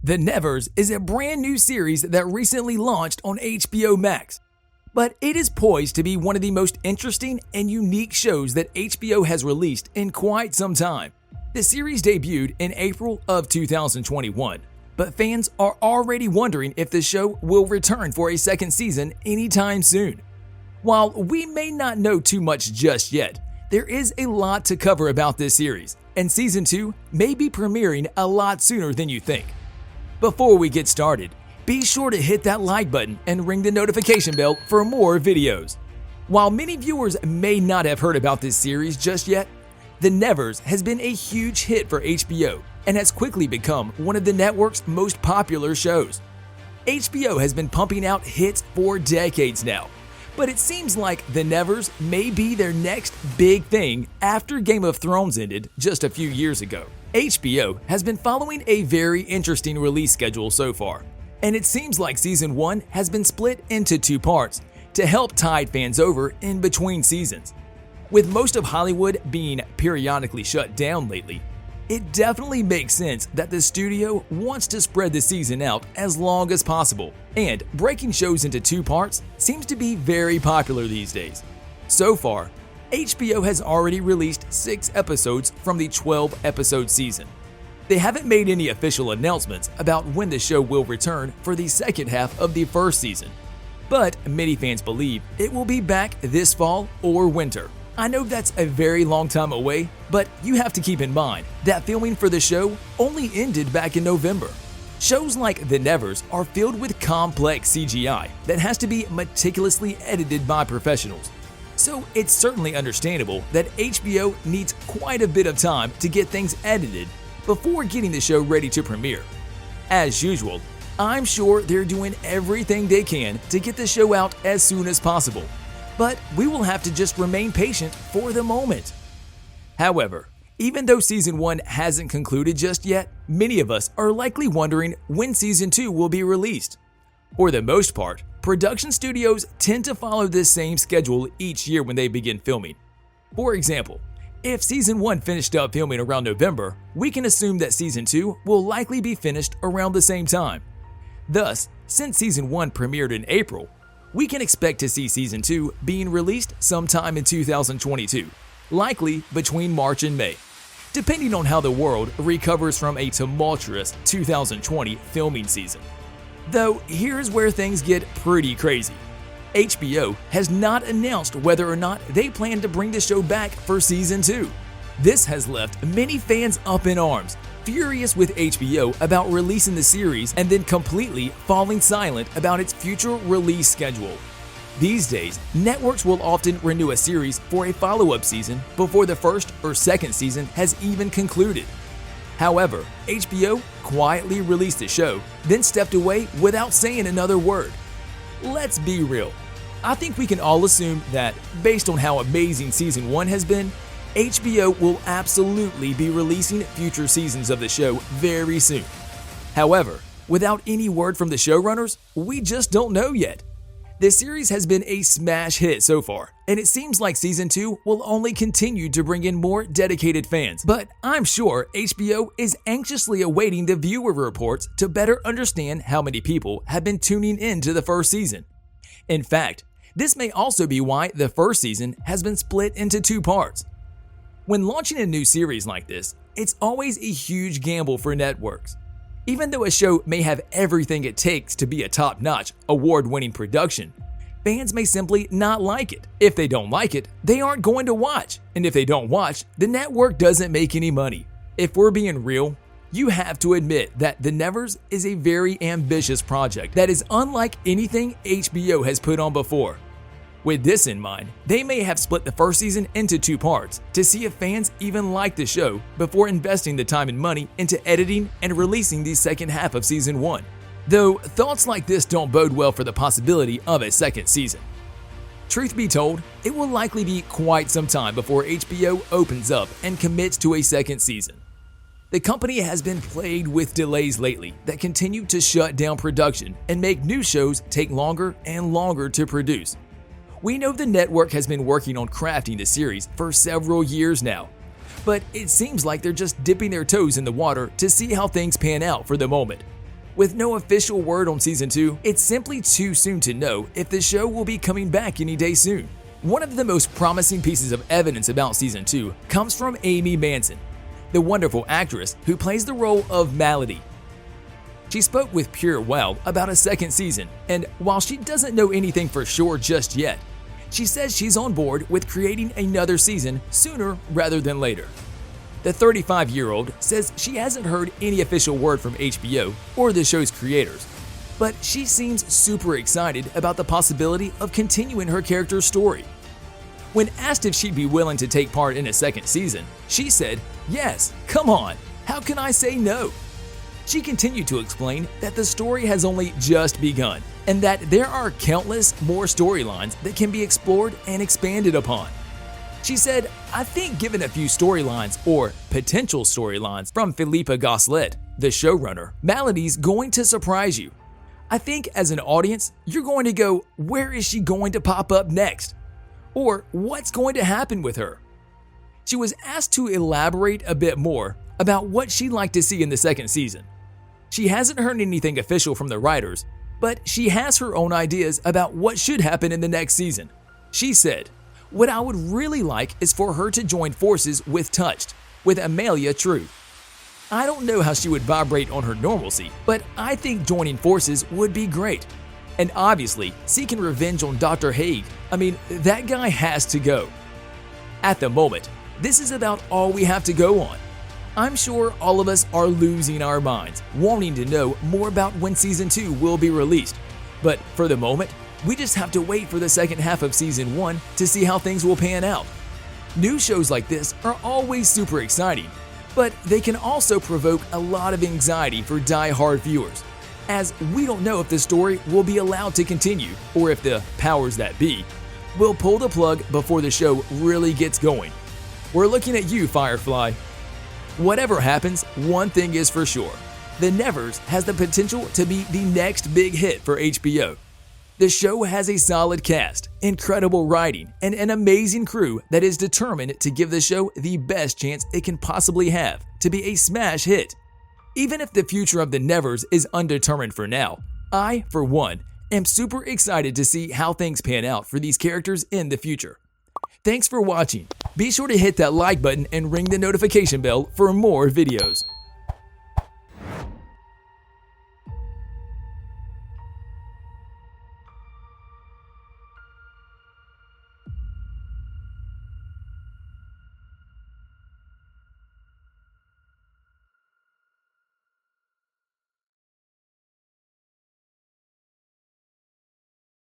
The Nevers is a brand new series that recently launched on HBO Max, but it is poised to be one of the most interesting and unique shows that HBO has released in quite some time. The series debuted in April of 2021, but fans are already wondering if the show will return for a second season anytime soon. While we may not know too much just yet, there is a lot to cover about this series, and Season 2 may be premiering a lot sooner than you think. Before we get started, be sure to hit that like button and ring the notification bell for more videos. While many viewers may not have heard about this series just yet, The Nevers has been a huge hit for HBO and has quickly become one of the network's most popular shows. HBO has been pumping out hits for decades now, but it seems like The Nevers may be their next big thing after Game of Thrones ended just a few years ago. HBO has been following a very interesting release schedule so far, and it seems like Season 1 has been split into two parts to help tide fans over in between seasons. With most of Hollywood being periodically shut down lately, it definitely makes sense that the studio wants to spread the season out as long as possible, and breaking shows into two parts seems to be very popular these days. So far, HBO has already released 6 episodes from the 12-episode season. They haven't made any official announcements about when the show will return for the second half of the first season, but many fans believe it will be back this fall or winter. I know that's a very long time away, but you have to keep in mind that filming for the show only ended back in November. Shows like The Nevers are filled with complex CGI that has to be meticulously edited by professionals. So it's certainly understandable that HBO needs quite a bit of time to get things edited before getting the show ready to premiere. As usual, I'm sure they're doing everything they can to get the show out as soon as possible, but we will have to just remain patient for the moment. However, even though Season 1 hasn't concluded just yet, many of us are likely wondering when Season 2 will be released. For the most part, production studios tend to follow this same schedule each year when they begin filming. For example, if Season 1 finished up filming around November, we can assume that Season 2 will likely be finished around the same time. Thus, since Season 1 premiered in April, we can expect to see Season 2 being released sometime in 2022, likely between March and May, depending on how the world recovers from a tumultuous 2020 filming season. Though here's where things get pretty crazy. HBO has not announced whether or not they plan to bring the show back for Season 2. This has left many fans up in arms, furious with HBO about releasing the series and then completely falling silent about its future release schedule. These days, networks will often renew a series for a follow-up season before the first or second season has even concluded. However, HBO quietly released the show, then stepped away without saying another word. Let's be real. I think we can all assume that, based on how amazing Season 1 has been, HBO will absolutely be releasing future seasons of the show very soon. However, without any word from the showrunners, we just don't know yet. The series has been a smash hit so far, and it seems like Season 2 will only continue to bring in more dedicated fans. But I'm sure HBO is anxiously awaiting the viewer reports to better understand how many people have been tuning in to the first season. In fact, this may also be why the first season has been split into two parts. When launching a new series like this, it's always a huge gamble for networks. Even though a show may have everything it takes to be a top-notch, award-winning production, fans may simply not like it. If they don't like it, they aren't going to watch. And if they don't watch, the network doesn't make any money. If we're being real, you have to admit that The Nevers is a very ambitious project that is unlike anything HBO has put on before. With this in mind, they may have split the first season into two parts to see if fans even like the show before investing the time and money into editing and releasing the second half of Season 1. Though thoughts like this don't bode well for the possibility of a second season. Truth be told, it will likely be quite some time before HBO opens up and commits to a second season. The company has been plagued with delays lately that continue to shut down production and make new shows take longer and longer to produce. We know the network has been working on crafting the series for several years now, but it seems like they're just dipping their toes in the water to see how things pan out for the moment. With no official word on Season 2, it's simply too soon to know if the show will be coming back any day soon. One of the most promising pieces of evidence about Season 2 comes from Amy Manson, the wonderful actress who plays the role of Malady. She spoke with Pure Well about a second season, and while she doesn't know anything for sure just yet, she says she's on board with creating another season sooner rather than later. The 35-year-old says she hasn't heard any official word from HBO or the show's creators, but she seems super excited about the possibility of continuing her character's story. When asked if she'd be willing to take part in a second season, she said, "Yes, come on, how can I say no?" She continued to explain that the story has only just begun and that there are countless more storylines that can be explored and expanded upon. She said, "I think given a few storylines or potential storylines from Philippa Goslett, the showrunner, Malady's going to surprise you. I think as an audience, you're going to go, where is she going to pop up next? Or what's going to happen with her?" She was asked to elaborate a bit more about what she'd like to see in the second season. She hasn't heard anything official from the writers, but she has her own ideas about what should happen in the next season. She said, "What I would really like is for her to join forces with Touched, with Amelia True. I don't know how she would vibrate on her normalcy, but I think joining forces would be great. And obviously, seeking revenge on Dr. Haig, that guy has to go. At the moment, this is about all we have to go on. I'm sure all of us are losing our minds, wanting to know more about when Season 2 will be released. But for the moment, we just have to wait for the second half of Season 1 to see how things will pan out. New shows like this are always super exciting, but they can also provoke a lot of anxiety for die-hard viewers, as we don't know if the story will be allowed to continue or if the powers that be will pull the plug before the show really gets going. We're looking at you, Firefly. Whatever happens, one thing is for sure. The Nevers has the potential to be the next big hit for HBO. The show has a solid cast, incredible writing, and an amazing crew that is determined to give the show the best chance it can possibly have to be a smash hit. Even if the future of the Nevers is undetermined for now, I, for one, am super excited to see how things pan out for these characters in the future. Thanks for watching. Be sure to hit that like button and ring the notification bell for more videos.